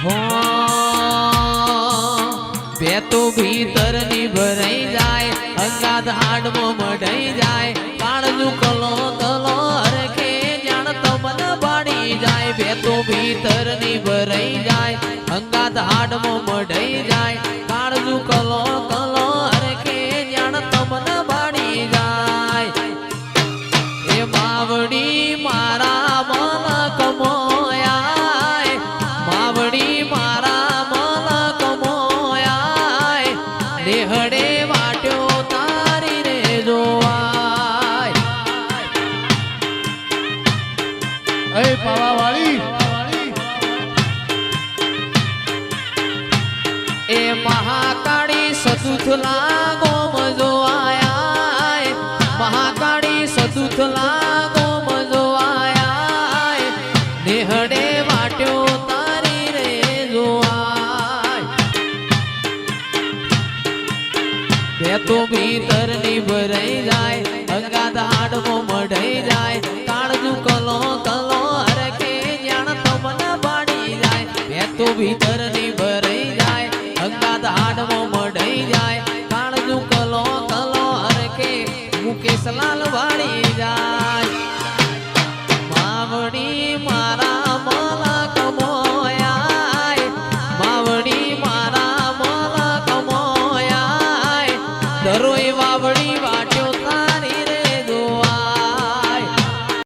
હો બે તો ભીતરની ભરાઈ જાય અંગાત હાડમાં મઢાઈ જાય કાળજું કલો કલો હરખે જાણ તમન બાળી જાય બે તો ભીતરની ભરાઈ જાય અંગાત હાડમાં મઢાઈ જાય કાળજું કલો કલો હરખે જાણ તમન બાળી જાય એ માવડી મારા મન કમોયા માવડી મારા મન કમોયા દેહડે વાટ્યો તારી રે જોવાય એ પાવાવાળી એ મહાકાળી સતુથલા ગોમ જોવાય મહાકાળી સતુથલા ગોમ જોવાય દેહડે વાટ્યો તારી રે જોવાય બે તો ભીતરની ભરાઈ જાય અંગાત હાડમાં મઢાઈ જાય કાળજું કલો કલો હરખે જાણ તમન બાળી જાય બે તો ભીતરની ભરાઈ જાય અંગાત હાડમાં મઢાઈ જાય કાળજું કલો કલો હરખે મુકેશ લાલ